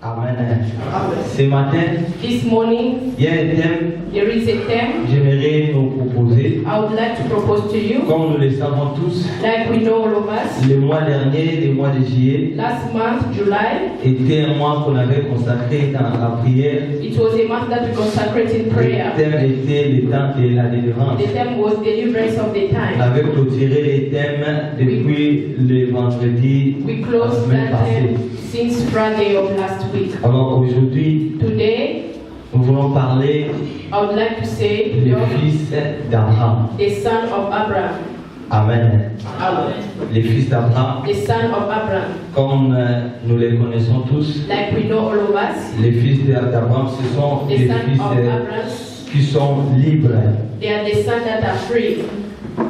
Amen. Ce matin, This morning, il y a un thème there is a theme que j'aimerais nous proposer. I would like to propose to you. Comme nous le savons tous, Like we know all of us, le mois dernier, le mois de juillet, last month, July, était un mois qu'on avait consacré dans la prière. it was a month that we consecrated Le prayer. thème était le temps de la délivrance. The theme was deliverance of the On time. avait clôturé les thèmes depuis le vendredi We la closed semaine that passée. theme since Friday of last week. Alors aujourd'hui, Today, nous voulons parler I would like to say du fils d'Abraham. the son of Abraham. Amen. Abraham. Les fils d'Abraham, The son of Abraham. comme nous les connaissons tous, Like we know all of us, les fils d'Abraham, ce sont the des son fils of Abraham, qui sont libres, they are the sons that are free.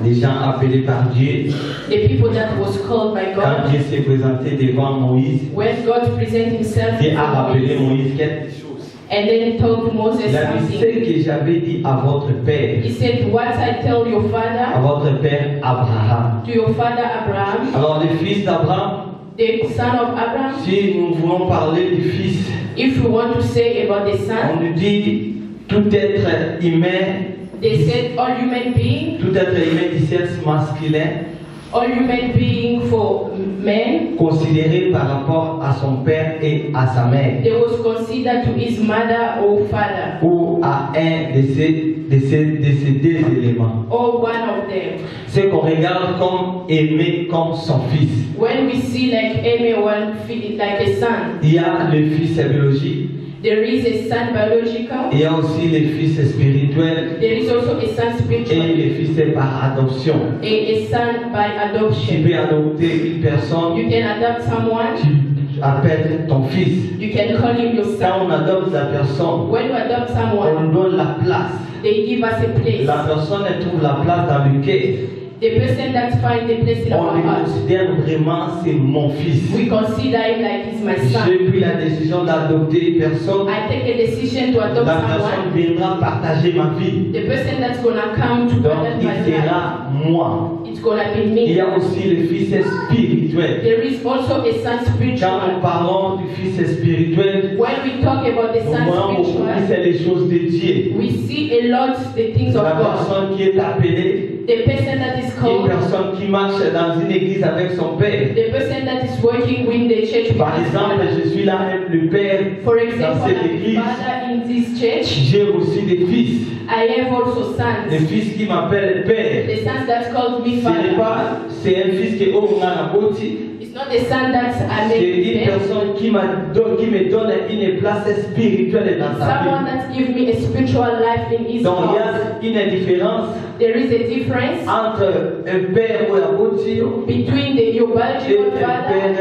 des gens appelés par Dieu. The people that was called by Quand God. Dieu s'est présenté devant Moïse, When God presented himself Dieu a to rappelé Moses, Moïse quelque chose. and then he told Moses Il a dit ce something. que j'avais dit à votre père, He said, what I tell your à father, votre père Abraham. to your father Abraham, Alors les fils d'Abraham, the son of Abraham, si nous voulons parler du fils, if we want to say about the on son, nous dit tout être humain, they said all human being, tout être humain du sexe masculin, all human being for men, considéré par rapport à son père et à sa mère, they was considered to his mother or father, ou à un de ces deux éléments. or one of them. Ce qu'on regarde comme aimé comme son fils. When we see like everyone feel it like a son, Il y a le fils biologique, there is a son biological, il y a aussi le fils spirituel there is also a son et spiritual, le fils par adoption. a son by Tu adoption. peux adopter une personne, You can adopt someone, tu appelles ton fils. you can call him your Quand on son. adopte la personne, When you adopt on someone, donne la place. they give us a place. La personne elle trouve la place dans le cœur. The person that finds the place in On our le heart, considère vraiment, c'est mon fils. we consider him like he's my son. J'ai pris la décision d'adopter une personne. I take a decision to adopt La personne someone. viendra partager ma vie. The person that's gonna come to Donc, adopt my il life, sera moi. it's gonna be Il me. y a aussi le fils spirituel. There is also a son Quand nous spiritual. parlons du fils spirituel, When we talk about the nous son voyons beaucoup spiritual, plus c'est les choses de Dieu. we see a lot the things of La God. personne qui est appelée, The person that is une called, personne qui marche dans une église avec son père. the person that is working with the church. Par exemple, je suis là avec le père For dans example, cette I'm a église. father in this church. J'ai aussi des fils. I have also Des sons. fils qui m'appellent père. The sons that called me Ce n'est father. pas, c'est un fils qui est au Mwanaboti. It's not the son that I C'est made une them. personne qui me donne une place spirituelle dans sa Someone vie. that gives me a spiritual life in his Donc heart. il y a une différence There is a difference entre un père ou un aboti between your et biological un father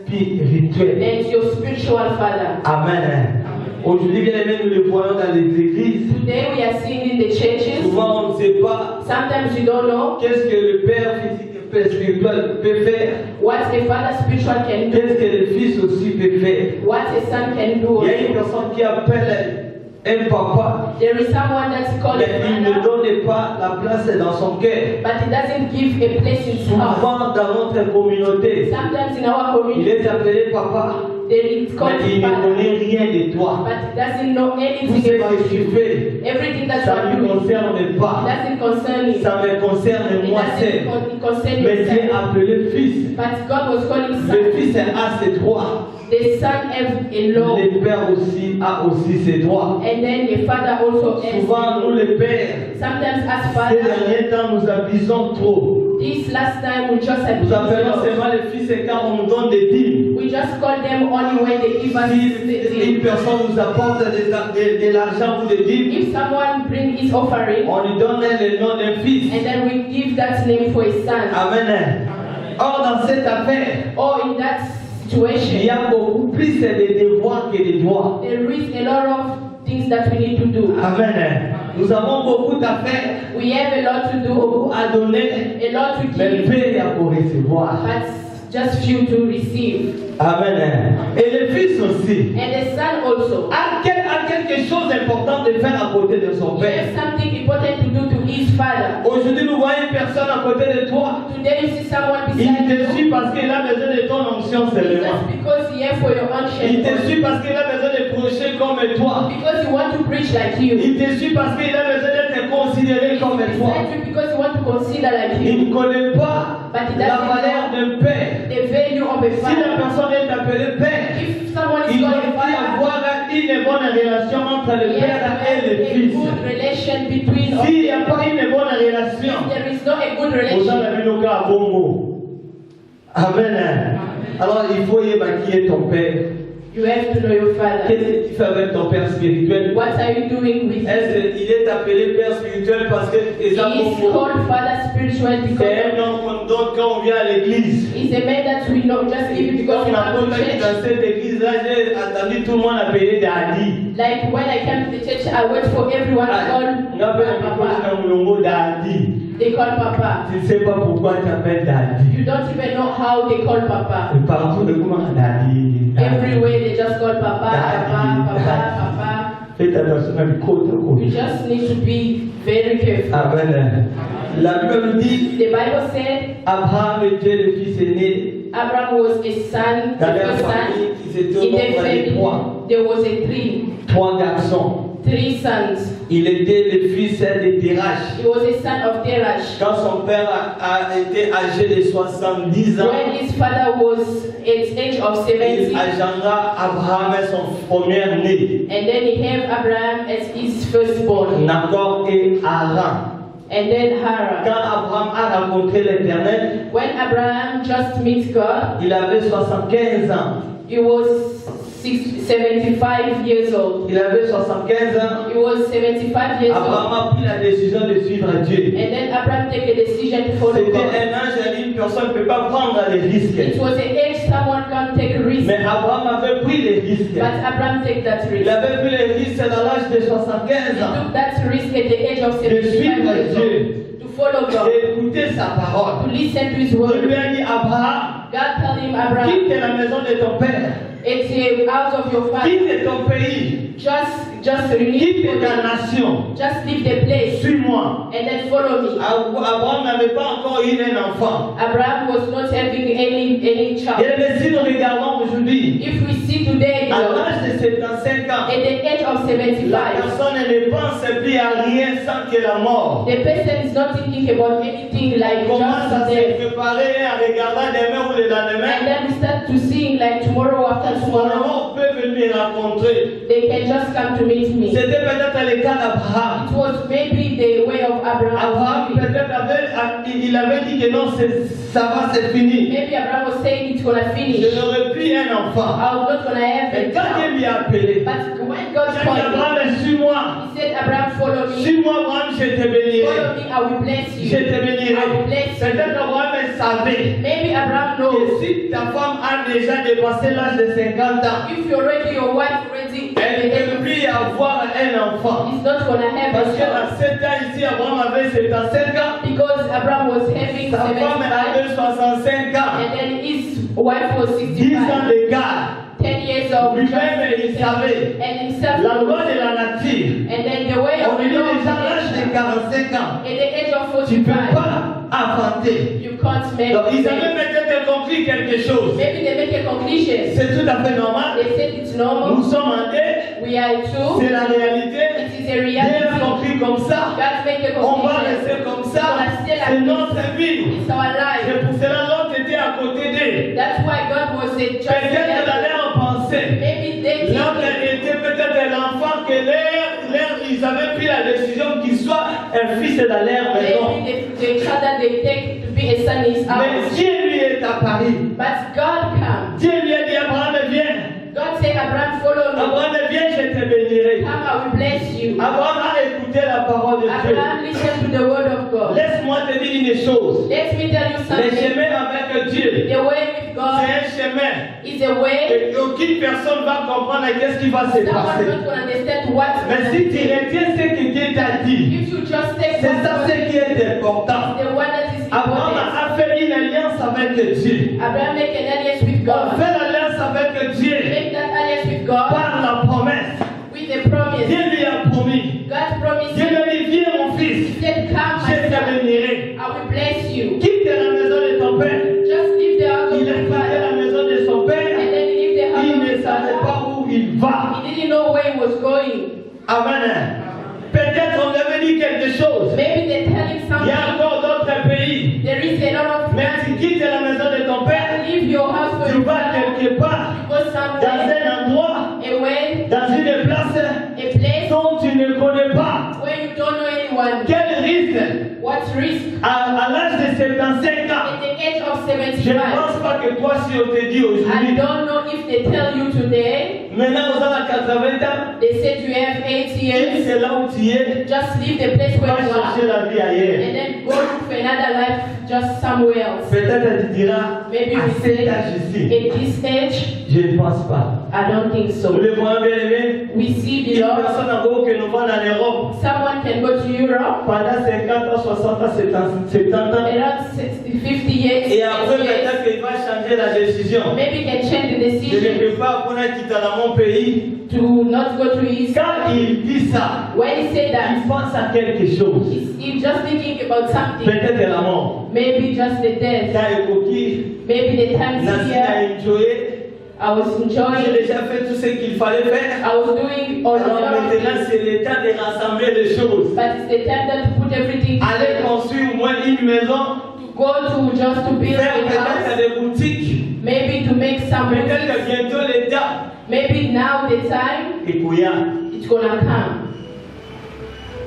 père spirituel. and your spiritual father. Amen. Aujourd'hui, bien aimé, nous le voyons dans les églises. Today we are seeing in the churches. Souvent, on ne sait pas Sometimes you don't know qu'est-ce que le père physique et le père spirituel peut faire. what the father spiritual can do, Qu'est-ce que le fils aussi peut faire. what a son can do. Il y a une personne qui appelle un papa, There is someone that's called mais a il ne father, donne pas la place dans son cœur. but he doesn't give a place in his heart. Souvent, dans notre communauté, Sometimes in our il community, est appelé papa, it's called mais il ne father, connaît rien de toi. but he doesn't know Tout anything ce about que tu you. fais, Everything that ça you ne are me doing, concerne it pas. doesn't concern him. Ça me concerne It moi doesn't seul. concern Mais Dieu himself. a appelé fils. But God was calling Le son. fils a ses droits. The son have a law, Le père aussi a aussi ses droits. and then the father also has. Souvent, nous les pères, Sometimes as ces father, derniers temps, nous abusons trop. this last time we just had Nous appelons seulement les fils et quand on nous donne des dîmes. we just call them only when they give us Si une personne nous apporte de l'argent ou des dîmes, If someone bring his offering, on lui donne le nom d'un fils. and then we give that name for his son. Amen. Or, dans cette affaire, Or in that il y situation, a beaucoup plus de devoirs que de droits. there is a lot of things that we need to do. Amen. Nous avons beaucoup d'affaires, We have a lot to do, beaucoup à donner, a lot to mais give, peu il y a pour recevoir. but just few to receive. Amen. Et le fils aussi And the son also. a quelque chose d'important de faire à côté de son He père. has something important to do to his father. Aujourd'hui, nous voyons une personne à côté de toi. Today you see someone Il beside te you. suit parce qu'il a besoin de ton onction. réputation seulement. Just because he here for your own Il te shame. suit parce qu'il a besoin de prêcher comme toi. Because you want to preach like you. Il te suit parce qu'il a besoin d'être considéré comme toi. Beside you because you want to consider like Il you. ne connaît pas But he la doesn't valeur know d'un père. the value of a Si la father. personne est appelée père, If someone is il doit called a y father, avoir une bonne relation entre le he père has et le a fils. good relation between us. S'il n'y a pas une bonne relation, There is not a good vous relation. avez le cas à bon mot. Amen. Alors il faut y avoir qui est ton père. You have to know your father. Qu'est-ce que tu fais avec ton père spirituel? What are you doing with him? Est-ce qu'il est appelé père spirituel parce que c'est ça He bon is mot? called father spiritual C'est because un nom qu'on donne quand on vient à l'église. he's a man that we know just give it Quand because we on a come to entendu church. dans cette église-là, j'ai entendu tout le monde appeler Daddy. Like when I came to the church, I wait for everyone to call On appelle un peu Papa. dans le mot Daddy. They call Papa. Tu ne sais pas pourquoi tu appelles Daddy. You don't even know how they call Papa. Et partout, de comment Daddy. Everywhere they just call Papa, Papa, Papa, Papa. Faites attention à l'écoute. You just need to be very careful. Amen. La Bible nous dit The Bible said Abraham était le fils aîné. Abraham was a son, Dans the leur first famille, son. ils étaient au In their nombre de family, trois. there was a Trois garçons. three sons. Il était le fils de Terach. He was a son of Terach. Quand son père a été âgé de 70 ans, When his father was at age of il 70, engendra Abraham son premier-né, and then he had Abraham as his firstborn, Nahor et Haran. and then Haran. Quand Abraham a rencontré l'Éternel, When Abraham just met God, il avait 75 ans. he was 75 years old. Il avait 75 ans. He was 75 years old. Abraham a pris la décision de suivre Dieu. And then Abraham took a decision to follow C'était God. un âge où une personne ne peut pas prendre les It risques. was an age someone can't take a risk. Mais Abraham avait pris les risques. But Abraham took that risk. Il avait pris les risques dans l'âge de 75 He ans. took that risk at the age of 75 years old to follow God, Et écouter sa parole. to listen to his Il lui word. a dit Abraham, God told him, Abraham, quitte la maison de ton père, it's the house of your father. quitte ton pays, Just leave quitte ta nation, just leave the place suis-moi. and then follow me. Abraham n'avait pas encore eu un enfant. Abraham was not having any child. Et si nous regardons aujourd'hui, If we see today, à at l'âge de 75 ans, the age of la 75, personne ne pense plus à rien sans que la mort. the person is not thinking about anything like Commence à just se death. préparer à regarder demain ou le And lendemain. then we start to sing like tomorrow after Son tomorrow. mort peut venir rencontrer. They can just come to meet me. C'était peut-être le cas d'Abraham. It was maybe the way of Abraham Abraham. peut-être il avait dit que non, ça va, c'est fini. Maybe Abraham was saying it's gonna Je finish. n'aurai plus un enfant. I was not gonna have Et a quand Dieu child. lui a appelé, But when God il a dit called me, Abraham, suis-moi. he said, Abraham, follow me. Suis-moi, Abraham, je te bénirai. Follow me, I will bless Je you. te I will bénirai. bless you. Peut-être Abraham savait Maybe Abraham que knows. si ta femme a déjà dépassé l'âge de 50 ans, If you're ready, your wife ready, elle ne peut plus avoir un enfant. he's not gonna have Parce a qu'à child. 7 ans ici, Abraham avait 75 ans. Because Abraham was having Sa femme 75 avait 65 ans. and then his wife was 10 ans 65. d'écart. 10 years of Lui-même, il savait. and himself. La loi de la nature. And then the way of On lui dit the Lord déjà à l'âge de 45 ans. at the age of Tu ne peux 45, pas enfanter. you can't make Donc ils avaient babies. peut-être compris quelque chose. Maybe they make a conclusion. C'est tout à fait normal. They said it's normal. Nous sommes en dette. We are two. C'est la réalité. It is a Dieu a reality. compris comme ça. God make a On va conclusion. rester comme ça. C'est notre vie. It's our life. C'est pour cela l'autre était à côté d'eux. That's why God was a just Peut-être dans leur pensée. maybe they L'autre think était peut-être l'enfant que ils avaient pris la décision qu'il soit un fils dans leur maison. maybe the child that they take to be a son is Mais ours. Dieu lui est apparu. But God come. Dieu lui a dit Abraham, viens. God say, Abraham, follow me. Abraham, viens, je te bénirai. Come, I will bless you. Abraham a écouté la parole de Dieu. Abraham, listen to the word of God. Laisse-moi te dire une chose. Let me tell you Le something. chemin avec Dieu, The way with God c'est un chemin. is a way Et aucune personne va comprendre qu'est-ce qui va se someone passer. not going to understand what. Mais si tu retiens ce que Dieu t'a dit, If you just take c'est ça what ce qui est important. the one that is Abraham important. a fait une alliance avec Dieu. Abraham make an alliance with On God. fait l'alliance avec Dieu Make that alliance with God par la promesse. with a promise. Dieu lui a promis. God promised Dieu him. lui a dit, viens mon fils, He said, come, je my te son. bénirai. I will bless you. Quitte la maison de ton père. Just leave the house of Il a your quitté la father. maison de son va. He didn't know where he was going. Amen. Peut-être on avait dit quelque chose. Maybe they tell him Il y something. a encore d'autres pays. There is a lot of Mais tu quittes la maison de ton père, leave your house for tu your vas father. quelque part, Go dans somewhere un endroit, away, dans une place a place dont tu ne connais pas. where you don't know anyone. Quel risque What risk? à l'âge de 75 ans. At the age of Je ne 75, pense pas que toi, si on te dit I aujourd'hui, don't know if they tell you today, maintenant vous avez 80 ans, they said you have 80 years, c'est là où tu es, just leave the place tu vas where you chercher are la vie ailleurs. and then go look for another life just somewhere else. Peut-être tu diras, Maybe à we cet say, âge-ci, at this age, je ne pense pas. I don't think Vous so. le voyez bien aimé, We see une beloved, personne en gros que nous voyons en Europe someone can go to Europe pendant 50 ans, 60 ans, 70 ans, around 60, 50 years, et après 60 years. peut-être qu'il va changer la décision. Maybe can change the Je ne decision peux pas pour quitter dans mon pays. to not go to his. Quand il dit ça, When he said il that, pense à quelque chose. he's just thinking about something. Peut-être la mort. Maybe just the death. Quand il coquille, Maybe the times Nancy here a enjoyé. I was J'ai enjoying. déjà fait tout ce qu'il fallait faire. I was doing all Alors of maintenant, things. c'est le temps de rassembler les choses. But it's the time that to put everything Aller together. construire au moins une maison, To go to just to build faire a peut-être house. des boutiques. Maybe to make some Peut-être boutiques. que bientôt l'État Maybe now the time est couillard. it's gonna come.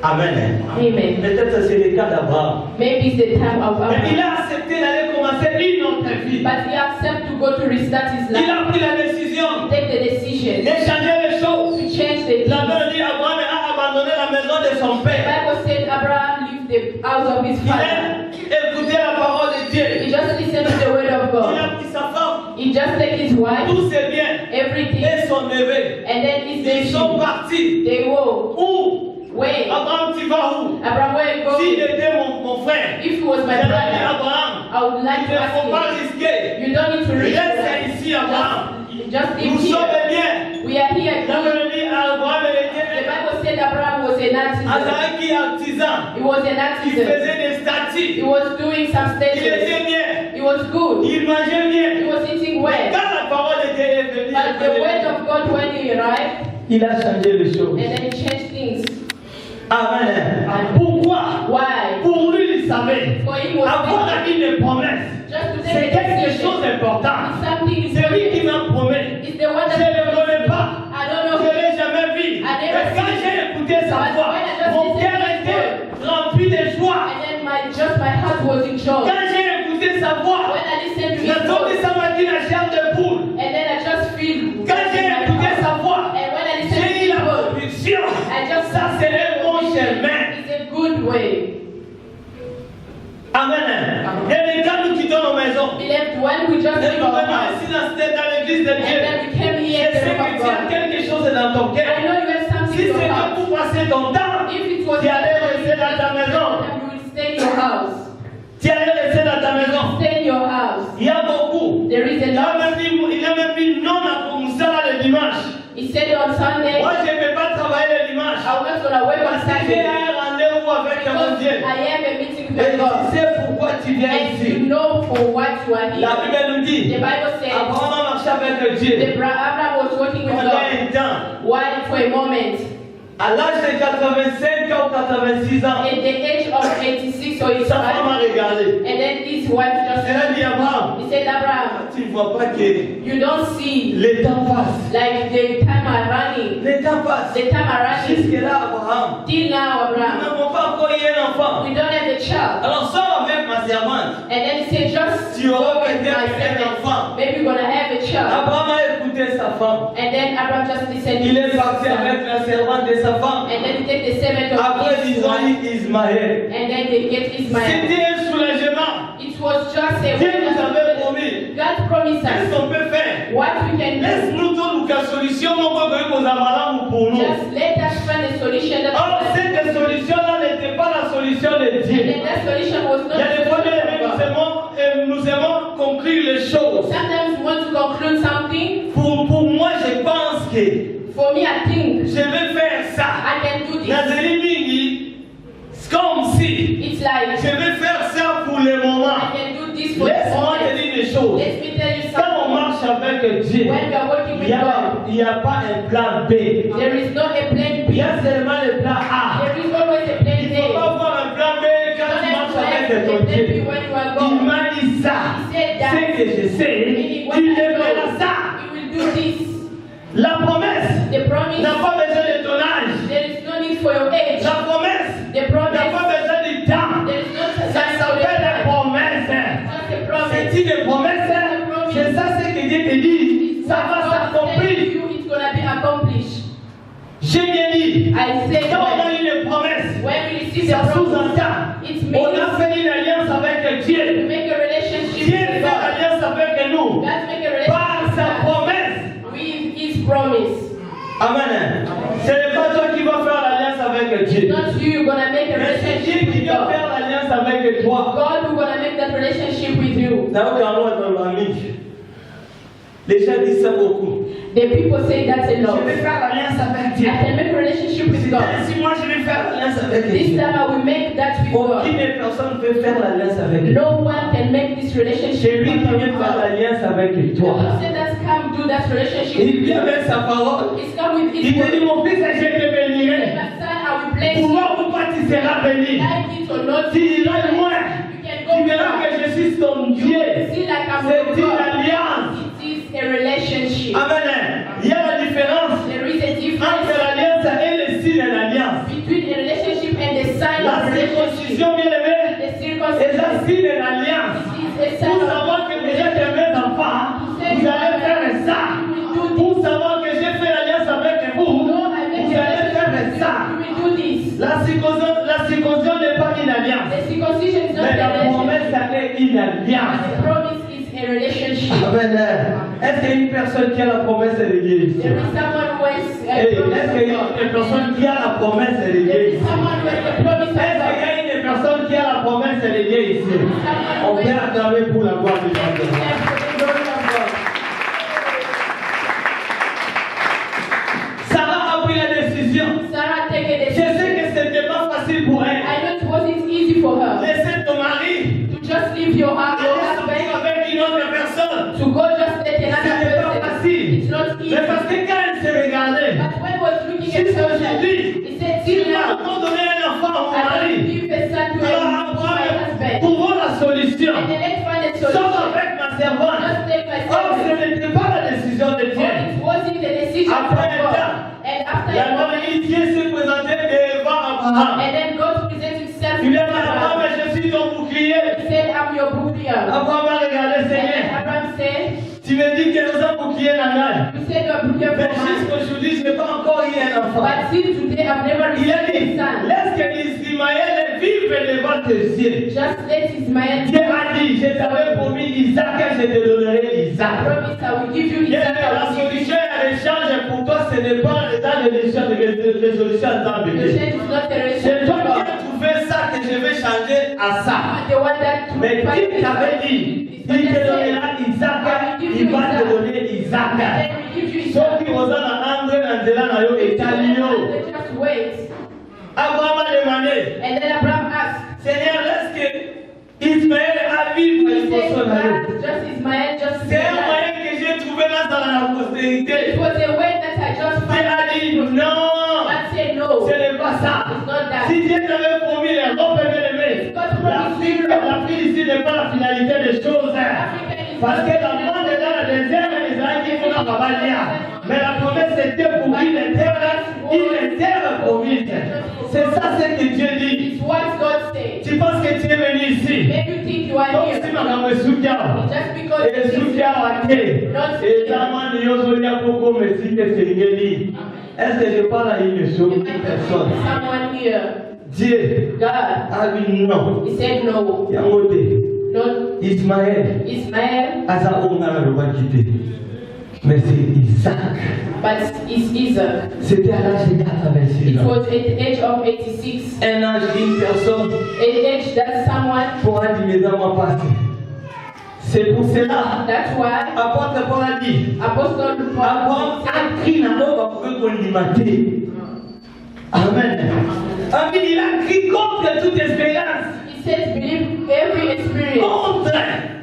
Amen. Amen. Peut-être que c'est le cas d'Abraham. Maybe it's the time of Mais il Abraham. a accepté d'aller commencer une autre vie. But he accepted to go to restart his Il life. a pris la décision Take the decision d'échanger les choses. to change the La things. Bible dit Abraham a abandonné la maison de son The père. Bible said Abraham left the house of his Il father. a écouté la parole de Dieu. He just listened to the word of Il God. a pris sa femme, He just take his wife, tous ses biens everything, et son neveu. and then his Ils sont nephew. partis. They walk. Où? Where? Abraham, tu vas où? Abraham, where you S'il going? était mon frère, If he was my j'aurais dit brother, Abraham, I would like il to ne faut pas ask risquer. you. You don't need to risk. Reste ici, Abraham. Just Nous live sommes here. bien. We are here. La Bible dit Abraham The était Bible said Abraham was an artisan. Azaraki artisan. He was an Il artisan. faisait des He statues. was doing some Il statues. était bien. He was good. Il mangeait He bien. was eating Mais well. quand la parole de Dieu est venue, But the word of God, when he arrived, il a changé les choses. and then he changed things. Amen. Pourquoi? Why? Pour lui, il savait. For him was Avoir une promesse, just to c'est take a quelque decision. chose d'important. It's something C'est lui qui important. m'a promis. It's the one Je ne le that connais pas. I don't Je know. ne l'ai jamais vu. I never Mais quand seen j'ai écouté sa But voix, when I just mon listened cœur to his était rempli de joie. And then my heart was in joy. Quand j'ai écouté sa voix, When I listened to j'ai his tombé voice, ça m'a dit la chair de poule. and then I just feel. Quand j'ai écouté sa voix, And when I listened to j'ai eu his la voice, conviction. I just Ça, c'est le bon chemin. It's a good way. Amen. Et quand nous quittons nos maisons, Beloved, when we just et leave nous our venons house, ici dans l'église de and Dieu, then we came je here sais to the que room tu as of God. quelque chose dans ton I cœur. know you have something Si in your c'était house. pour passer ton temps, If it was tu allais rester dans ta maison. then you will stay in your house. Tu allais rester dans ta maison. Stay in your house. Il y a beaucoup. There is a Il a lot. même dit non à Koumoussala le dimanche. He said on Sunday, Moi, je ne peux pas travailler le dimanche. I was not gonna work on Parce que j'ai Sunday un rendez-vous avec mon because Dieu. I have a meeting with Et my God. tu sais pourquoi tu viens And you ici. know for what you are La here. Bible nous The dit, Bible says Abraham a marché avec Dieu Abraham was working with pendant God. un temps. While for a moment, À l'âge de 85 ans ou 86 ans, at the age of 86 or sa femme a 85, regardé. and then his wife just Elle a dit Abraham, he said, Abraham, tu ne vois pas que you don't see le temps passe. like the time are running. Le temps passe. The time are running. Jusque-là, Abraham, Till now, nous Abraham, n'avons pas encore eu un enfant. we don't have a child. Alors sors avec ma servante. And then he said, just Tu auras go with peut-être my un servant. enfant. Maybe we're gonna have a child. Abraham a écouté sa femme. And then Abraham just listened Il to est his parti son. avec la servante de sa femme. And then he take the servant of Après, his ils ont wife. eu Ismaël. And then they get Ismael. C'était un soulagement. It was just a Dieu nous avait promis. God promised Qu'est-ce us qu'on peut faire? what we can do. Laisse-nous tout la solution pour nous. Just let us find a solution that Or, cette solution-là n'était pas la solution de and Dieu. then that solution was Il not y a des fois, the God. nous aimons conclure les choses. Sometimes we want to conclude something. Pour moi, je pense que For me, I think je vais faire ça. I can do this. Nazeli Mingi, c'est comme si It's like je vais faire ça pour le moment. I can do this for the Laisse-moi te moment. dire des choses. Let me tell you Quand on something. marche avec Dieu, When we are working il with y a God, il n'y a pas un plan B. There is not a plan Il B. y a seulement le plan A. There is always a plan Il ne faut A. pas avoir un plan B quand Don't tu have marches plans avec A ton plan B Dieu. when you are Il gone. m'a dit ça. He said that. C'est que je sais. Meaning what Il I me fera know, ça. he will do this. La promesse The promise, n'a pas besoin de ton âge. there is no need for your age. La promesse The n'a promise, pas besoin du temps. there is no Ça time for s'appelle la the promesse. Just a promise. C'est une promesse. C'est ça ce que Dieu te dit. Ça va God said to s'accomplir. you, it's gonna be accomplished. J'ai bien dit. I say Quand on a when, une promesse, when we receive the ça promise, sous-entend. it On means a fait une alliance avec to Dieu. make a relationship Dieu with fait God. alliance avec nous. God make a Par relationship sa with God promesse. with His promise. Amen. Ce n'est pas toi qui vas faire l'alliance avec It's Dieu. not you gonna make a Mais c'est Dieu relationship qui with va God. faire l'alliance avec toi. God who gonna make that relationship with you. Dans dans l'ami. Les gens disent ça beaucoup. The people say that's a Je lot. vais faire l'alliance avec Dieu. I can make a relationship with God. Si moi je vais faire l'alliance avec This Dieu. time I will make that with God. Aucune personne ne peut faire l'alliance avec Dieu. No one can make this C'est relationship lui qui with vient faire God. l'alliance avec The toi. Lord said that's come do that relationship Il with vient you. avec sa parole. It's come with Il His te dit, word. mon fils, je te bénirai. My son, I will bless Pour you. moi ou pas, tu seras béni. Like it or not, Tu iras loin. you can Tu go verras far. que je suis ton Dieu. See like I'm C'est with une God. alliance. It is a relationship. Amen. Il y a la différence There is a entre difference l'alliance et le signe de l'alliance. between a relationship and the sign La of relationship. circoncision, bien aimé, The est circumcision un signe de l'alliance. is a sign Pour of savoir que déjà tes mes enfants, vous allez faire ça. Pour savoir que j'ai fait l'alliance avec vous, No, I make vous a allez faire relationship ça. with you. We will do this. La circoncision n'est pas une alliance. The circumcision is not Mais a la promesse, relationship. ça est une And alliance. the promise is a relationship. Amen. Est-ce qu'il y a une personne qui a la promesse de l'église? There is someone who has a Est-ce promise qu'il y of a God. une personne qui a la promesse de There l'église? is someone who has a promise of Est-ce qu'il y God. a une personne qui a la promesse de l'église ici? On peut acclamer pour la gloire de Dieu. Sarah a pris la décision. Sarah take a Je sais decision. que ce n'était pas facile pour elle. I know it wasn't easy for her Laisser ton mari to just leave your aller sortir husband avec une autre personne. to go just let Ce another n'est pas person. facile. It's not easy. Mais parce que quand elle s'est regardée, But when he was looking si at c'est her, aujourd'hui, he said, tu "See vas now, encore donner un enfant à mon I will mari. give a son to Alors my Abraham husband." trouvons la solution. And then let's find a Sauf solution. avec ma servante. Just take my Or ce servant. n'était pas la décision de Dieu. It wasn't the decision from Après un God. temps, And after La a mère moment, dit, Dieu s'est présenté devant Abraham. and then God presents himself to Il a dit, Abraham, Abraham. je suis ton bouclier. He said, I'm your bouclier. Abraham a regardé, And then Seigneur. Abraham said, Tu me dis que nous avons bouclier la main. you said you're a bouclier Mais for mine. jusqu'aujourd'hui, je n'ai pas encore eu un enfant. But till today, I've never Il a received dit, a son. laisse que Ismaël vive devant tes yeux. Just let Ismael Dieu a dit, je t'avais promis Isaac et je te donnerai I Isaac. promise I will give you Bien, Isaac. I la will give you. solution et l'échange pour toi, ce n'est pas l'état de résolution en temps The bébé. change is not the C'est relation toi to qui God. as trouvé ça que je vais changer à ça. I'm the one that took Mais part qui in t'avait it. dit, il te donnera Isaac, il va te donner Isaac. And then we give you Sauf Isaac. qu'il vous a André Nandela na yo etalio. Just wait. Abraham a demandé, And then Abraham asked, Seigneur, laisse que Ismaël a vivre he une said, personne à yo. just Ismael, just C'est un Ismael. moyen que j'ai trouvé là dans la It postérité. was a way that I just Dieu found. a dit non, God said no. ce n'est pas ça. It's not that. Si Dieu t'avait promis les robes bien-aimées, la fille ici n'est pas la finalité des choses. Parce que la monde est dans le désert, les Israélites font la babalia. Mais la promesse était pour une terre promise. C'est ça ce que Dieu dit. It's what God said. Tu penses que tu es venu ici. Maybe you think you are Donc here. si makambo esukia, Just because you think esukia wake, ezama niyozolia poko mesike selingeli. Est-ce que je parle à une seule personne? someone here. Dieu God. a dit non. He said no. Yango te. Not Ismaël Ismael, aza onga na loba kite. Mais c'est Isaac. but it's Isaac. C'était à l'âge de 86 It ans. was at the age of 86. Un âge d'une personne An age that someone. pourra dire les hommes passés. C'est pour cela, That's why apôtre Paul a dit, Apostle Paul Abraham a crié dans l'eau pour qu'on l'imiter. Amen. Amen. Il a crié contre toute espérance. he said, believe every experience. Contre.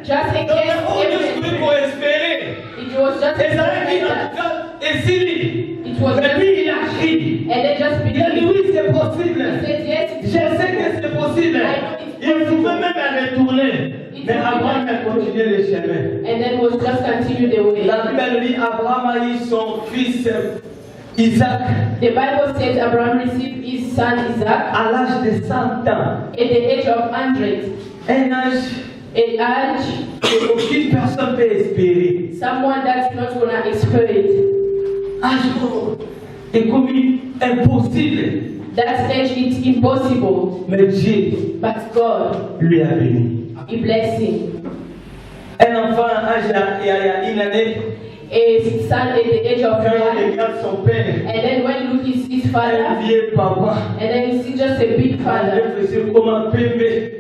Just Donc, against on every est sauvé pour experience. espérer. It was just Et ça veut dire, like en that. tout cas, et Syrie. It was Mais just, lui, il a crié. and they just Il a dit believed. oui, c'est possible. He said, yes, Je it's sais possible. que c'est possible. Il pouvait même retourner. Mais Abraham a continué le chemin. And then was just continue the way. La Bible dit Abraham a eu son fils Isaac The Bible says Abraham received his son Isaac à l'âge de 100 ans. at the age of 100. Un âge An age, qu'aucune personne peut espérer. someone that's not gonna experience. Âge est comme impossible. That age it's impossible. Mais Dieu But God, lui a béni. He blessed him. Un enfant âge il y a une année, A son at the age of quand il 1, regarde son père, and then when you look his un father, vieux papa, and then you see just a big il father. réfléchit comment Pépé.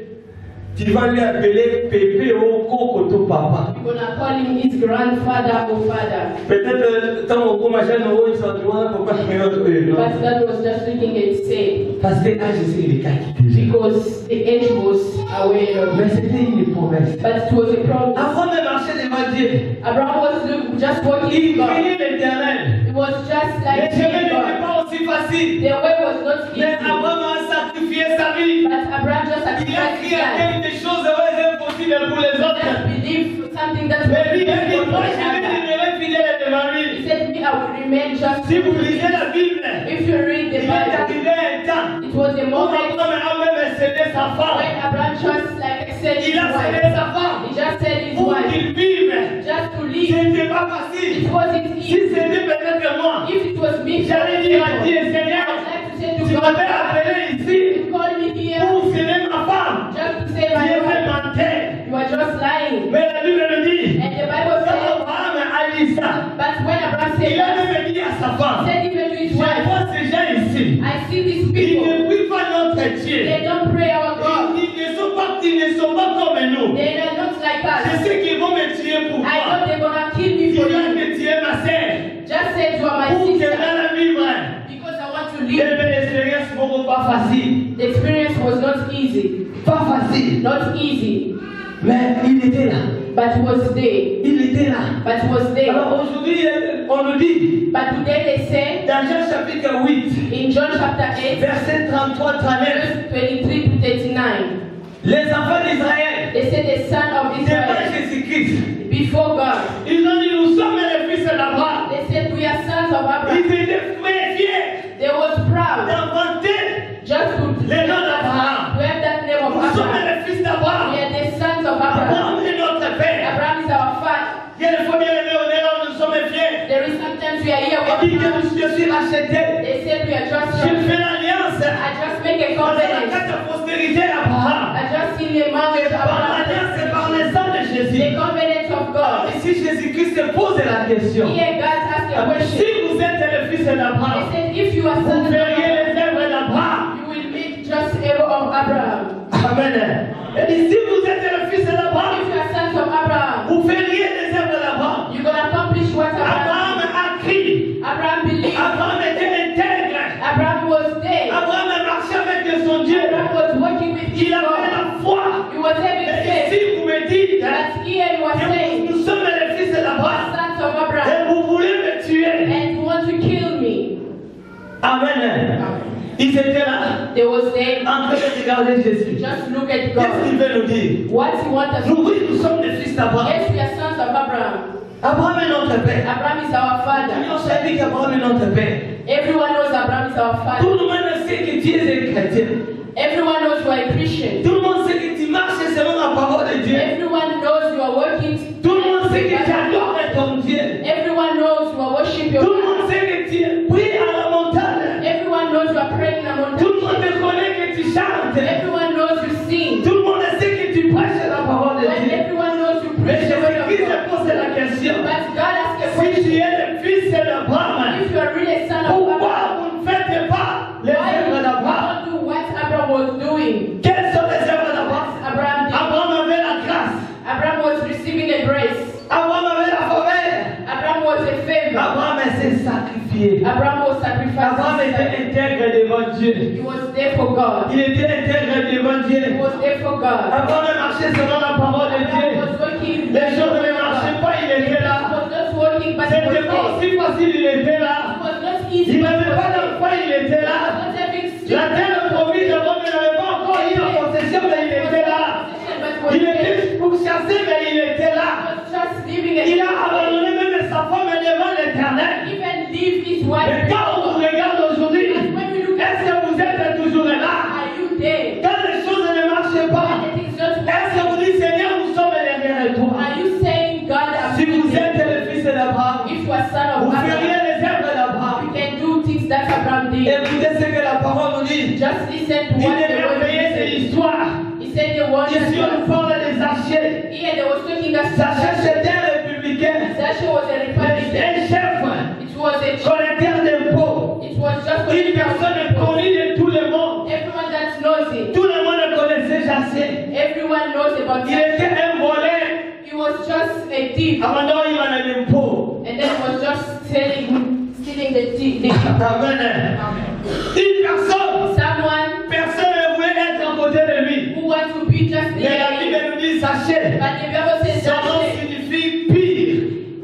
Tu vas lui appeler Pépé au coco papa. You're gonna call him his grandfather or father. Peut-être tant au commencé nous ça doit papa mais But God was just looking at say parce que âge c'est le cas qui dit. because the age was aware of. Mais c'était une promesse. But it was a promise. Avant de marcher devant Dieu, Abraham was just walking il with God. craignait l'Éternel. It was just Le like chemin n'était God. pas aussi facile. The way was not Mais easy. Abraham a sacrifié sa vie. But Abraham just Il a sacrificed his crié à life. des choses impossibles pour les autres. Just believe something that Mais lui, il a dit, was moi je vais possible. demeurer fidèle devant He lui. said, me, I will remain just. Si vous lisez la Bible, If you read il the est Bible, arrivé un temps it was the où moment Abraham a même cédé sa when femme. Abraham just like said his Il a cédé wife. sa femme He just said his pour wife qu'il vive. just to Ce live. n'était pas facile. It wasn't Si easy. c'était peut-être moi, If it was me, j'allais dire à Dieu, Seigneur, I'd like to say to tu God, m'avais appelé ici you called me here pour céder ma femme. just to say Tu my es wife. menteur. You are just lying. Mais la Bible le dit. And the Bible Quand says, Abraham a dit ça, but when Abraham said, il a même dit à sa he femme, said even to his je wife, vois ces gens ici. I see these Ils people. ne prient pas notre Dieu. They don't pray our God. Ils ne sont pas comme nous. They are not like Je us. sais qu'ils vont me tuer pour I know moi. they're gonna kill me Ils for veulent you. me tuer ma sœur. Just say you are my Pour que sister dans la vivre. because I want to Il y live. avait une expérience beaucoup pas facile. The experience was not easy. Pas facile. Not easy. Mais il était là. But was there. Il était là. But was there. Alors aujourd'hui, on nous dit, But today they say dans Jean chapitre 8, in John chapter 8, verset 33-39, verse 23 to 39, les enfants d'Israël, they say the son of devant Israel Jésus-Christ, before God. ils ont dit, nous sommes les fils d'Abraham. They said we are sons of Ils Abraham. étaient fiers They was proud d'inventer just to le nom d'Abraham. have that name of Nous sommes Abraham. les fils We d'Abraham. are the sons of Abraham. Abraham est notre père. Abraham is our father. Il y a des fois, bien aimé, on est là, nous sommes fiers. There is sometimes we are here On dit with que God. je suis racheté. They said we are just Je fais l'alliance I just make a dans la covenant. carte de postérité d'Abraham. I just in the mouth of Par Abraham. l'alliance et par le sang de The Jésus. covenant of God. Ici, Jésus-Christ se pose la question. Here God asked a Si question. vous êtes le fils He d'Abraham, said, if you are vous sons of verriez Abraham, les œuvres d'Abraham. you will meet just able of Abraham. Amen. Et dit, si vous êtes le fils d'Abraham, If you are sons of Abraham, vous verriez les œuvres d'Abraham. you're gonna accomplish what Abraham Abraham. a crié. Abraham believed. Abraham était intègre. Abraham was there. Abraham a marché avec son Dieu. Abraham was working with his Il avait God. la foi. He was having Et faith. ici, vous me dites But here you are que saying, nous sommes les fils d'Abraham. sons of Abraham, Et vous voulez me tuer. and you want to kill me. Amen. Ils étaient là, They was there. en train de regarder Jésus. Just look at Qu'est-ce qu'il God. veut nous dire? What he wants us to Nous, do. oui, nous sommes les fils d'Abraham. Yes, we are sons of Abraham. Abraham est notre père. Abraham is our father. On savait qu'Abraham est notre père. Everyone knows Abraham is our Tout father. le monde sait que Dieu est chrétien. Everyone knows you are a Christian. Tout le monde sait que tu marches selon la parole de Dieu. Everyone knows you are working. Tout le monde sait que tu adores ton Dieu. Everyone knows you are worshiping your Tout le God. monde sait que tu pries à la montagne. Everyone knows you are praying among Tout le monde them. te connaît que tu chantes. Everyone knows you sing. Tout le monde sait que tu prêches la parole de And Dieu. everyone knows you Mais preach the word of Jésus-Christ God. te pose la question. But God asks a Si question. tu es le fils d'Abraham, If you are really a son of pourquoi Abraham, vous ne faites pas les why œuvres you d'Abraham? don't do what Abraham was doing? Quelles sont les œuvres d'Abraham? Abraham did. Abraham avait la grâce. Abraham was receiving a grace. Abraham avait la faveur. Abraham was a favor. Abraham s'est sacrifié. Abraham was Abraham sacrificing. était intègre devant Dieu. He was there for God. Il était intègre devant He Dieu. was there for God. Abraham a marché selon la parole de Abraham Dieu. was working. Les choses ne marchaient pas, il était He là. was not working, but C'était pas aussi facile, il était là. It was not easy. Il n'avait pas d'enfant, il était là. Not having La terre promise, l'homme n'avait pas encore eu en possession, mais il était là. Il était pour chasser, mais il était là. just living a Il a abandonné même sa femme devant l'éternel. even leave his wife. Mais quand on vous regarde aujourd'hui, est-ce que vous êtes toujours là? Are you there? Quand les choses ne marchent pas, And it is not est-ce que vous dites, Seigneur, nous sommes derrière toi? Are you saying, God, Si vous êtes le fils d'Abraham, if you are son vous of feriez Abraham, les œuvres d'Abraham. you can do things that Abraham did. Écoutez ce que la parole nous dit. Just listen to Il what est the word merveilleux, c'est said. l'histoire. He said the word Ici, on parle des archers. here they was talking about Zachée, c'était un républicain, Zachary was a Republican. un chef, It was a collecteur d'impôts. it was just Une personne connue de tout le monde. everyone that knows it. Tout le monde connaissait Zachée. Everyone knows about Il Zachary. était un voleur. He was just a thief. Abandon, il en a d'impôts. And then he was just stealing the thief. Amen. Une personne, Someone ne voulait être à côté de lui. who wants to be just Mais la near him. Bible nous dit Zachée. But the Bible says Son nom Zachary. signifie pire.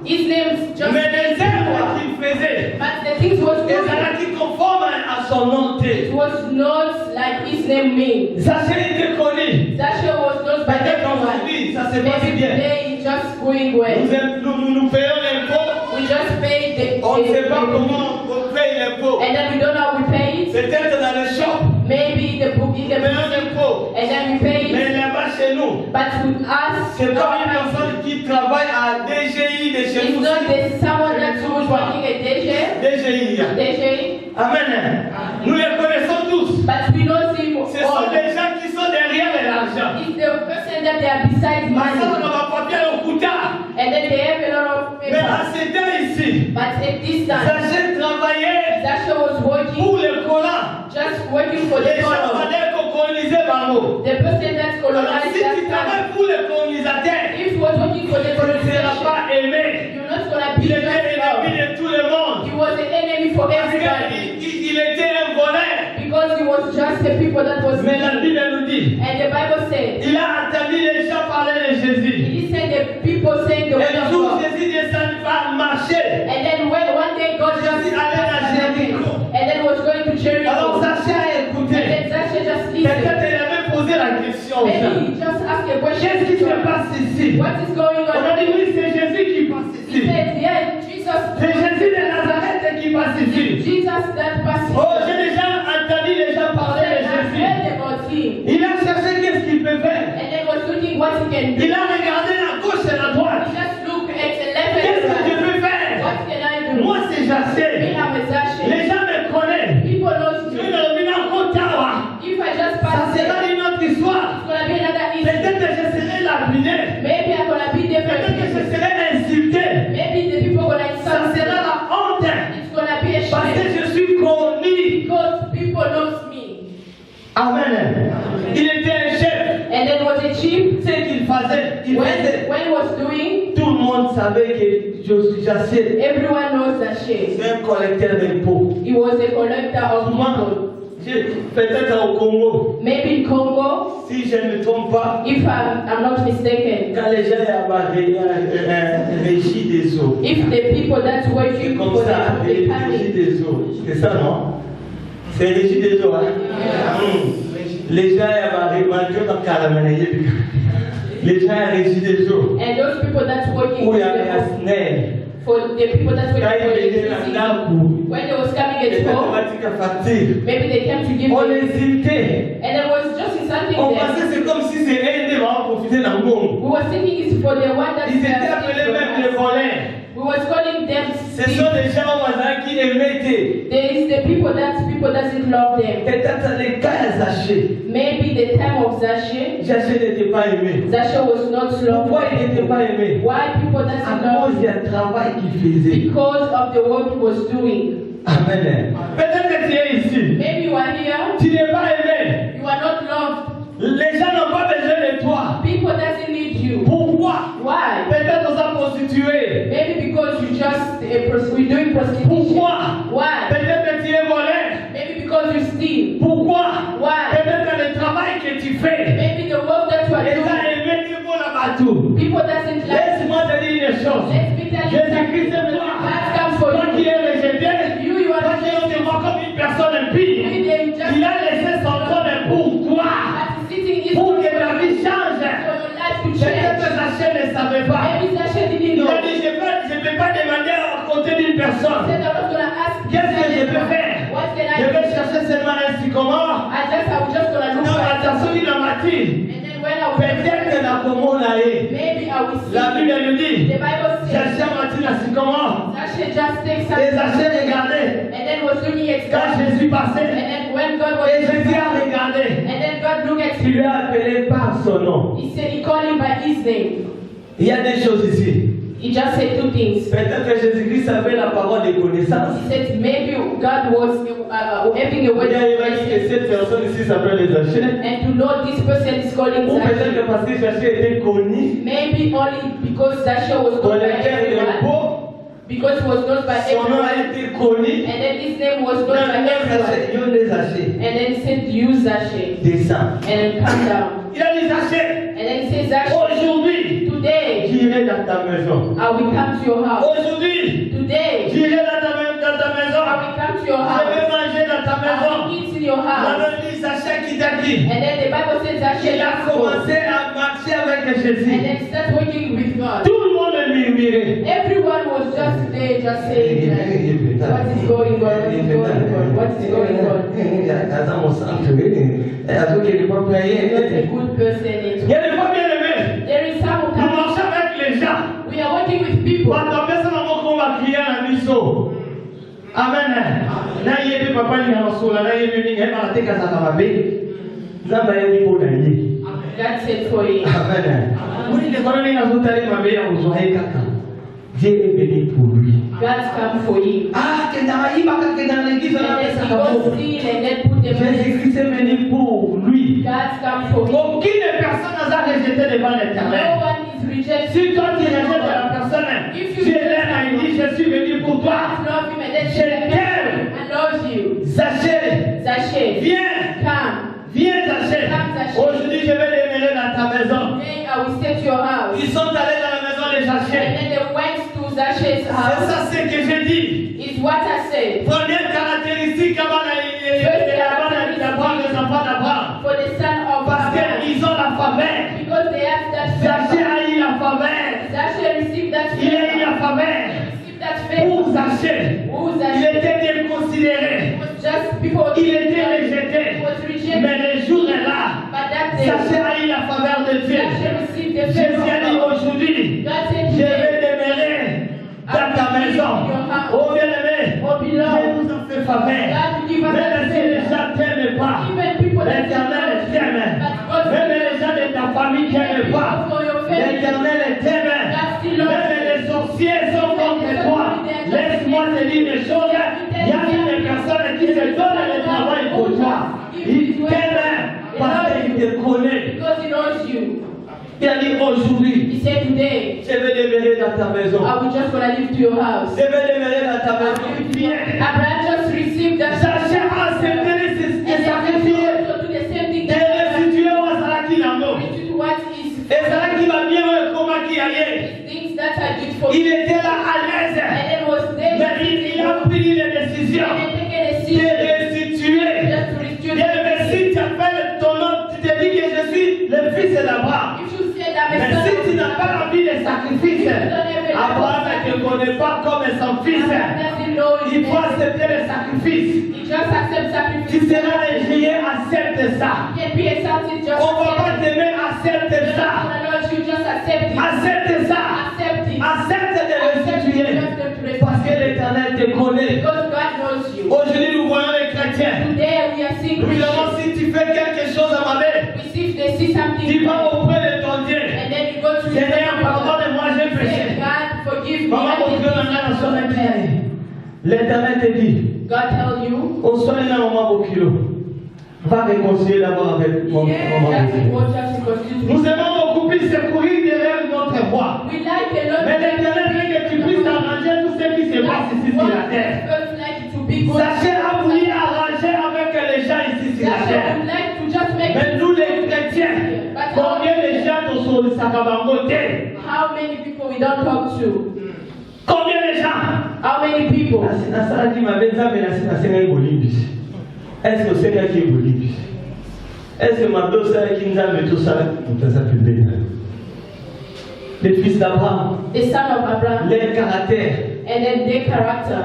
His name is just Mais les œuvres qu'il faisait, but the things was elles good. étaient conformes à son nom. It was not like his name means. Zachée était connu. Zachary was known by Peut-être everyone. aujourd'hui, ça se passe Maybe bien. today it's just going well. Nous payons l'impôt. We just pay the On ne sait pas comment on paye l'impôt. and then we don't know how we pay it. Peut-être dans le shop, Maybe the book in nous the payons l'impôt. and then we pay it. Mais là-bas chez nous, But with us, c'est comme une personne qui travaille à DGI de chez it's nous. not the someone that's who's working at DGI. DG, Amen. Nous les connaissons tous. but we don't see Ce sont all. des gens qui sont derrière l'argent. It's the person that they are beside Ma soeur money. ne va pas bien au coutard. And then they have a lot of Mais papers. à ce temps ici, But at this time, Zachée travaillait Zachary was working, pour les colons. just working for Les the gens colony. allaient coloniser Bangkok. The person that Alors, colonized si tu that time, travailles pour les colonisateurs, if you was working for the tu ne seras colonization, pas aimé. you're not gonna be Il était just l'ennemi loved. de tout le monde. He was the enemy for Parce everybody qu'il était un voleur. because he was just the people that was. Mais la Bible nous dit, And the Bible said, il a entendu les gens parler de Jésus. he listened the people saying the Et word le of jour God. Jésus descend va marcher. And then when one day God just Jésus allait à Jéricho. and then was going to Jericho. Alors Zachée a And écouté. then Zachary just Peut-être listened. il avait posé la question. Maybe he just asked a question. Qu'est-ce qui se passe ici? What is going On a on? dit oui, c'est Jésus qui passe He ici. said, yeah, Jesus. C'est Jésus de Nazareth qui passe ici. Jesus that passed. Oh, j'ai déjà entendu les gens parler de I Jésus. heard about him. Il a cherché qu'est-ce qu'il peut faire. And then was looking what he can do. Il a regardé la gauche et la droite. He just looked at the left Qu'est-ce que je and right. peux faire? What can I do? Moi, c'est Me, Jacé. I'm a Zachary. Les gens me connaissent. People know Je me. ne reviens encore Tawa. If I just Ça pass it, sera une autre histoire. it's gonna be another issue. Peut-être que je serai lapidé. Maybe I'm gonna be different. Peut-être que je serai insulté. Maybe the people gonna Ça insult me. sera la honte. It's gonna be a Parce que shame je suis connu. because people knows me. Amen. Il était un chef. And then was a chief. Ce qu'il faisait, When he was doing, tout le monde savait que Jacé, everyone knows that shit. c'est un collecteur d'impôts. He was a collector of Moi, people. peut-être au Congo, Maybe in Congo, si je ne me trompe pas, if I'm not mistaken, quand les gens avaient un régime des eaux, if the people that's c'est working comme for ça, the régime family, des eaux. C'est ça, non? C'est régime des eaux, hein? Les gens avaient les gens avaient régime des eaux. and those people that's working Où for il y avait un the, snail. for the people that's Quand working for il venait the là, coup, when they was coming les at home, mathématiques à facture. maybe they came to give On them, les insultait. and it was just insulting On them. pensait que c'est comme si c'est un des va profiter d'un monde. We was thinking it's for the one that Ils étaient appelés même les voleurs. we was calling them Ce sont des gens au hasard qui aimaient. there is the people doesn't love them. Peut-être les cas à Zachée. Maybe the time of Zachary, Zachée n'était pas aimé. Zachary was not Pourquoi loved. il n'était pas aimé? Why people À doesn't cause love du travail qu'il faisait. because of the work he was doing. Amen. Peut-être que tu es ici. Maybe you are here, Tu n'es pas aimé. you are not loved. Les gens n'ont pas besoin de toi. People doesn't need you. Pourquoi? Why? Peut-être aux a prostitués. Maybe because you just we're doing prostitution. Pourquoi? Why? Peut-être que tu es voleur. Maybe because you steal. Pourquoi? Why? Peut-être que le travail que tu fais. Maybe the work that you are Les gens doing. aimaient du bon abattu. People doesn't like. Laisse-moi te dire une chose. Let me tell you Jésus-Christ something. est venu pas demander à côté d'une personne. Said I was gonna ask. Qu'est-ce que je peux faire? What can Je I vais do? chercher seulement un sycomore. I was just gonna look Non, for it. attention, il a mati. And then when I was Peut-être que la commune a eu. maybe I will see. La Bible nous dit, The Bible says cherchez mati la sycomore. Zachary just takes Et something Zachée regardait. and then was looking at Quand God. Jésus passait, And then when God was et Jésus a regardé. and then God looked at Il him. lui a appelé par son nom. He said he called him by his name. Il y a des choses ici. He just said two things. Peut-être que Jésus-Christ avait la parole de connaissance. He said maybe God was having a Il word a of dit que knowledge, cette personne ici s'appelle les Zachée. and to know this person is calling Ou peut-être que Zachary. parce que Zachée était connu, Maybe only because Zachary was known by collecteur everyone, d'impôts, because he was known by son nom a everyone, été connu. and then his name was known by everyone. Ils ont des Zachée. And then he said, you Zachary, Descends. and then come down. Il a dit Zachée, And then he said, Zachary, aujourd'hui, today j'irai dans ta maison. I will come to your house. Aujourd'hui, Today j'irai dans ta maison. I will come to your Je vais house. manger dans ta I maison. will eat in your La house. Bible dit Zachée qui t'a dit. And then the Bible says Zachary Il a commencé à marcher avec and Jésus. then start working with God. Tout le monde le murmurait. Everyone was just there, just saying, what is going on? What is going on? What is going on? Not a good person. Il y a des fois bien aimés. There is some Nous time marchons avec les gens. we are working with people. Quand on fait ça, on va crier à la mission. Amen. Na yebi papa ni amasula na yebi ni ngema nateka za kamabe. Zamba yebi po na yebi. That's it for you. Amen. Muni le kono ni azutari mabe ya uzoe kaka. Dieu est béni pour lui. God's come for you. Ah, que dans la iba que dans l'église on a And fait then ça he goes comme steal and then put them in. Jésus-Christ est venu pour lui. God's come for you. Aucune personne n'a rejeté devant No l'éternel. one is rejected. Si toi tu rejettes la personne, tu l'aime à lui dire, je suis venu pour toi. Love him and then Je say, t'aime. I love you. Zachée, Zachary, viens, come. viens Zachée. Aujourd'hui je vais demeurer dans ta maison. Today I will stay to your house. Ils sont allés dans la maison de And Zachée. then they went to Zachary's C'est house. ça ce que j'ai dit. It's what I said. Première caractéristique avant d'apprendre les enfants d'Abraham. For the son of Parce Abraham. qu'ils ont la faveur. Because they have that Zachée favor. a eu la faveur. Zachary received that Il a eu favor. la faveur. Received that Pour favor. Zachée, Who il Zachary? était déconsidéré. It was just people. Il était He rejeté. was rejected. Mais le jour est là. But that day, Zachée a eu la faveur de Dieu. Zachary received the Jésus favor a dit of God. aujourd'hui, God said je today, vais demeurer dans ta maison. Oh bien-aimé, oh Dieu beloved, nous a fait faveur. God will give us Même that si les favor. gens ne t'aiment pas, Even people that l'Éternel t'aime. Même les gens de ta famille ne t'aiment pas, for your favor. l'Éternel t'aime. Même les sorciers sont contre toi. Laisse-moi te dire des choses. Il y a des personnes qui se donnent le travail pour toi. Ils t'aiment parce qu'ils te connaissent. Because he knows you. Il a dit aujourd'hui, He said today, je vais demeurer dans ta maison. I will just gonna live to your house. Je vais demeurer dans ta maison. Viens. Abraham just received that. Zachée a accepté de And sacrifier. then also do the same thing De that restituer au Saraki Nango. to what is Et Saraki va bien voir comment qui allait. things that I did for Il you. était là à l'aise. And then was there. Mais il a pris les décisions And then taken a de decision restituer. just to restore. Bien, mais si tu appelles ton nom, tu te dis que je suis le fils d'Abraham. You should say that Mais si tu n'as pas envie de sacrifice, Abraham ne te connaît pas comme son fils. doesn't know Il his faut name. accepter le sacrifice. He just accepts Tu sacrifice. seras léger, accepte ça. He can be exalted, just On ne va pas accept it. t'aimer, accepte ça. You just accept it. Accepte ça. Accept it. Accepte de restituer. Parce que l'Éternel te connaît. Because God knows you. Aujourd'hui, nous voyons les chrétiens. Today we are seeing Nous Christians. demandons si tu fais quelque chose à ma mère. We see if they see something Tu vas auprès de ton Dieu. and then you go to Seigneur, pardonne-moi, j'ai say, péché. God, forgive me. Maman, mon cœur, la nation est. L'Éternel te dit, God tell you, on soigne la maman au kilo. Va réconcilier d'abord avec mon maman. that's what just continue. Nous aimons beaucoup plus secourir derrière notre voix. We like a lot Mais l'Éternel veut que tu puisses arranger tout ce qui se passe ici sur la terre. God like to be good. Zachée a voulu arranger avec les gens ici sur la That's terre. would like to just make Mais nous les chrétiens, combien de gens nous sont de Sakabangote? how many people we don't talk to? Combien de gens? How many people? Est-ce que c'est quelqu'un qui est Bolivie? Est-ce que ma deux sœurs qui nous a mis tout ça, nous faisons plus bien? Les fils d'Abraham, the son of Abraham, leur caractère, and then their character,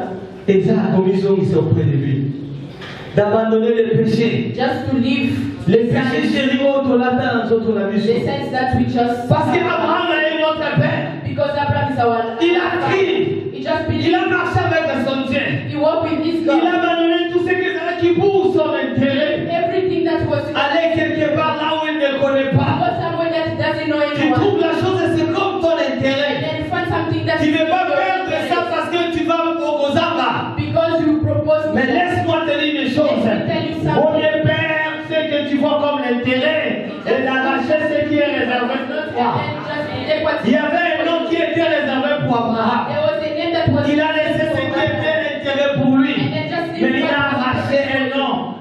et ça a commission ici auprès de lui. D'abandonner les péchés. just to live Les the péchés sense, chéris autour de la terre, nous autres, la the mission. sense that we just, Parce qu'Abraham a eu notre père. because Abraham is our, Il a crié. he just Il believed, a marché avec son Dieu. he walked with his Il a God, abandonné tout ce qui pour son intérêt. everything that was, Aller quelque part là où il ne connaît pas. go somewhere that he doesn't know Tu anyone, trouves la chose et c'est comme ton and intérêt. then find something that Tu ne is veux pas your perdre interest. ça parce que tu vas au Zamba. Because you propose Mais laisse-moi te dire une chose. Mon Dieu perd ce que tu vois comme l'intérêt et d'arracher ce qui est réservé pour toi. Il y avait un nom qui était réservé pour Abraham. Il a laissé ce qui était intérêt pour lui. Mais il a arraché un nom.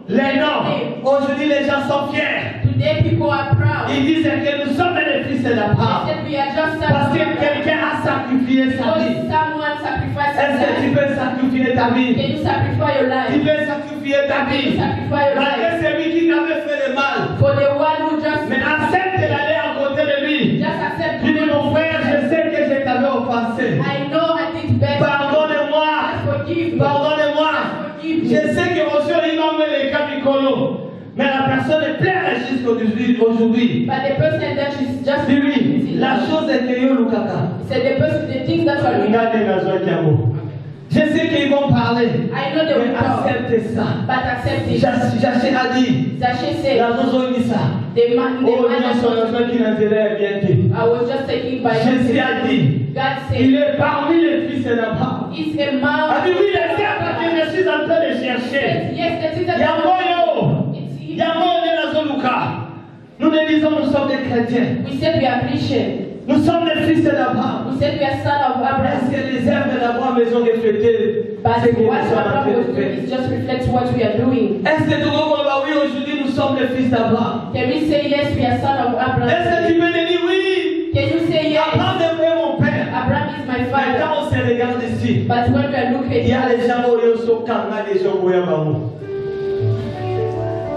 Les noms. Aujourd'hui, les gens sont fiers. Today people are proud. Ils disent que nous sommes les fils d'Abraham. They said we are just Parce que quelqu'un a sacrifié sa because vie. someone sacrificed Est-ce que tu his life. peux sacrifier ta vie? Can you sacrifice your Tu life? peux sacrifier ta Can you vie. sacrifice your Malgré life celui qui t'avait fait le mal. for the one who just Mais accepte d'aller à côté de lui. just accept? Tu dis mon frère, je sais que je t'avais offensé. I know I did bad. Pardonne-moi. Just forgive me. Pardonne-moi. Just forgive me. Je sais que aujourd'hui il m'a mis les camicolo. Mais la personne est pleine jusqu'aujourd'hui. But the person that is just Dis-lui, la chose est que yo lukaka. said the things that are doing. Regardez la joie qui a beau. Je sais qu'ils vont parler. I know they will Mais talk, accepte ça. but accept it. Jaché a dit. Zaché said La chose dit ça. the man Oh, that bien sûr, was, la qui n'a bien dit. I was just taking by Jésus a dit. God Il said est parmi les fils d'Abraham. it's a A man. dit oui, les terres que je suis en train de chercher. Yes, the things that Yamoyo. it's Yamoyo de la Zoluka. Nous ne disons nous sommes des chrétiens. we said we are Christian. Nous sommes les fils d'Abraham. We said we are son of Est-ce Abraham. que les œuvres d'Abraham les ont reflété But ce que nous what sommes en train Abraham was de doing faire? is just reflects what we are doing. Est-ce que tout le monde va oui aujourd'hui nous sommes les fils d'Abraham? Can we say yes, we are son of Est-ce que Abraham? tu peux dire oui? Can you say yes? Abraham est mon père. Abraham is my Mais father. quand on se regarde ici, But when we are looking il y a at les gens qui sont calmes, des gens qui sont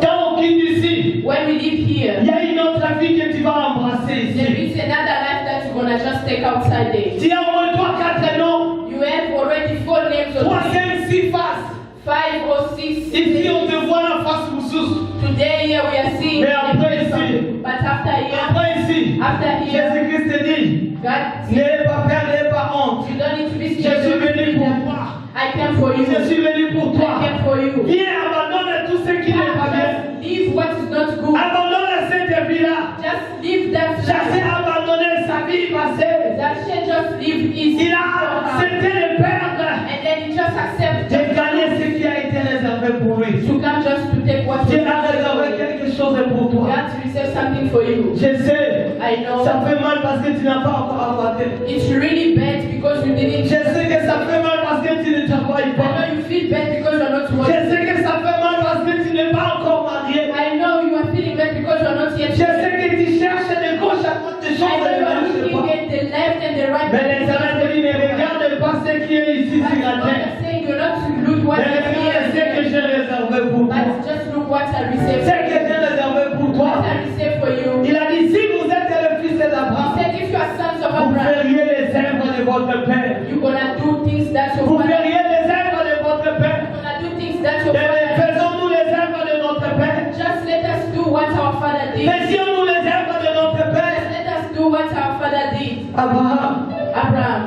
quand on quitte ici, when we live here, il y a une autre vie que tu vas embrasser there ici. is another life that you're gonna just take outside there. Tu as au moins 3-4 noms, You have already 4 names 3, or 5, 6 faces. 5 or 6. Ici, on te voit la face sous. Today here we are seeing Mais après ici, but after here, après ici, after here, Jésus-Christ te dit, God, n'ayez pas peur, n'ayez pas honte. you don't need to be Je scared. suis venu pour toi. I came for you. Je suis venu pour I toi. came for you. Viens, abandonne tout ce qui n'est pas bien. Just leave what is not good. Abandonne cette vie-là. Just leave that J'ai life. abandonné sa vie passée. That shit just leave his Il a accepté de perdre, and then he just accepted de gagner ce qui a été réservé pour lui. to come just to take what Dieu was a réservé quelque chose pour toi. God to reserve something for you. Je sais, I know ça fait mal parce que tu n'as pas encore avancé. it's really bad because you didn't. Je sais que ça fait mal parce que tu ne travailles I pas. know you feel bad because you're not Je working. sais que ça fait mal parce que tu n'es pas encore marié. I know you are feeling bad because you're not yet. Je sais que tu cherches de gauche à droite des I choses know et you are ne marches looking pas. at the left and the right. Mais l'Éternel te dit, ne regarde pas ce qui est ici But sur la God terre. is saying you're not to look what Mais is regarde ce que here. j'ai réservé pour toi. But just look what I received. Ce que j'ai réservé pour toi. What I received for you. Il a dit, si vous êtes le fils He d'Abraham, said if you are sons of vous Abraham, feriez les œuvres de votre père. you're gonna do things that your Vous father. feriez les œuvres de votre père. You're gonna do things that your Et father. faisons-nous les œuvres de notre père. Just let us do what our father did. Faisions-nous les œuvres de notre père. Let us do what our father did. Abraham Abraham,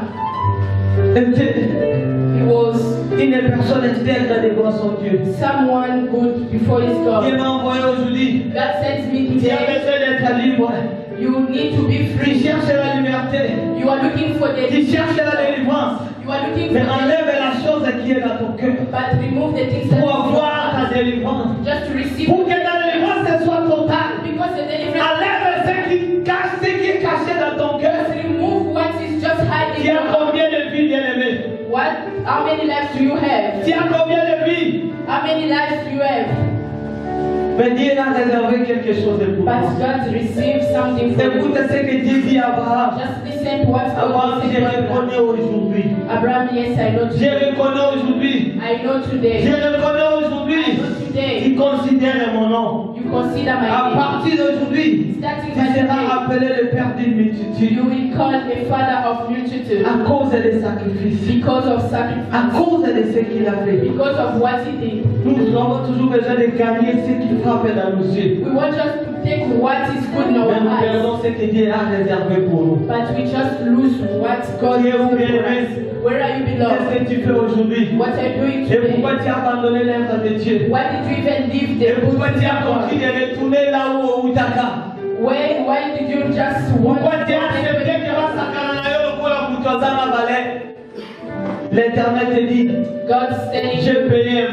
était he was une personne intègre devant son Dieu. someone good before his Dieu God. m'a envoyé aujourd'hui. God sends me Tu as today. besoin d'être libre. You need to be Tu free. cherches la liberté. You are looking for the. Tu cherches la délivrance. You are looking Mais for the. enlève la chose qui est dans ton cœur. But remove the things that. Pour avoir ta délivrance. Just to receive. Pour que ta délivrance elle soit totale. Because the deliverance. Enlève ce qui est caché dans ton cœur. Just remove what is just hiding. Tu as combien de vies, bien-aimé? What? How many lives do you have? Tu as combien de vies? How many lives do you have? Mais Dieu a réservé quelque chose pour toi. But God received something from Écoute you. ce que Dieu dit à Abraham. Just listen to what Abraham, God je said to reconnais Abraham. aujourd'hui. Abraham, yes, I know Je today. reconnais aujourd'hui. I know Je today. reconnais I aujourd'hui. know today. Il considère mon nom. You consider my À name. partir d'aujourd'hui, Starting tu by seras today, appelé le Père d'une multitude. you will call a father of multitude À cause des sacrifices. because of À sacrifice, cause de ce qu'il a fait. because of what he did. Nous avons toujours besoin de gagner ce qui frappe dans nos yeux. We want just to take what is good in our Mais nous eyes, perdons ce que Dieu a réservé pour nous. but we just lose what God Dieu has vous given for bien-aimé. us. Where are you, Qu'est-ce beloved? que tu fais aujourd'hui? What are you doing Et pourquoi today? tu as abandonné l'œuvre de Dieu? Why did you even leave Et the pourquoi book tu as of God? continué de retourner là où au Utaka? Why did you just want Pourquoi tu as accepté que Vasakanayo pour la Boutazana Valais? L'Éternel te dit, God saying, j'ai payé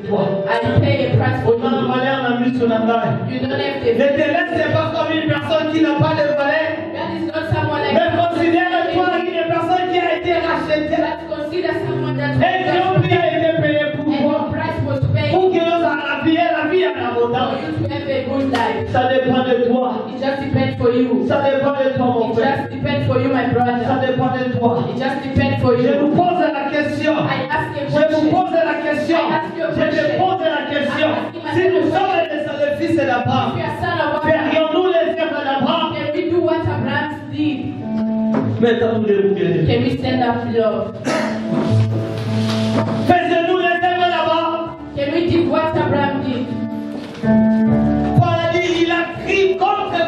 pour toi. I pay a price for Autant you. Valais en a mis sur la main. You don't have Ne the te laisse pas comme une personne qui n'a pas de valeur. God is not someone like Mais considère-toi une personne qui a été rachetée. But consider someone that Et qui a été payé pour and toi. your price was paid Pour que nous ayons la vie en for abondance. you to have a good life. Ça dépend de toi. It just depends for you. Ça dépend de toi, mon It frère. just depends for you, my Ça brother. dépend de toi. It just depends for Je vous you. pose la question. I ask a Je vous question. pose la question. Je te pose la question. Si nous sommes les fils d'Abraham, If you are son of Abraham, ferions-nous les œuvres d'Abraham? can we do what Abraham did? Mettons-nous debout, bien-aimés. Can we stand up, beloved? Faisons-nous les œuvres d'Abraham? Can we do what Abraham did? Paul a dit, il a crié contre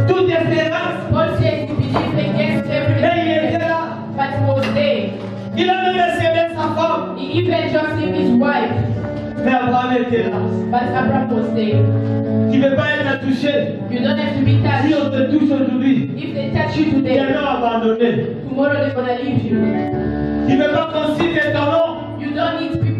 toute espérance. Paul said he believed against every Mais il était expectation, là. but he was there. Il a même essayé sa femme. He even just him his wife, Mais Abraham était là. but Abraham was there. Tu ne veux pas être touché. You don't have to be Si touched. on te touche aujourd'hui, If they touch you ils today, vont abandonner. tomorrow they're gonna leave you. Tu ne veux pas qu'on cite ton nom. You don't need people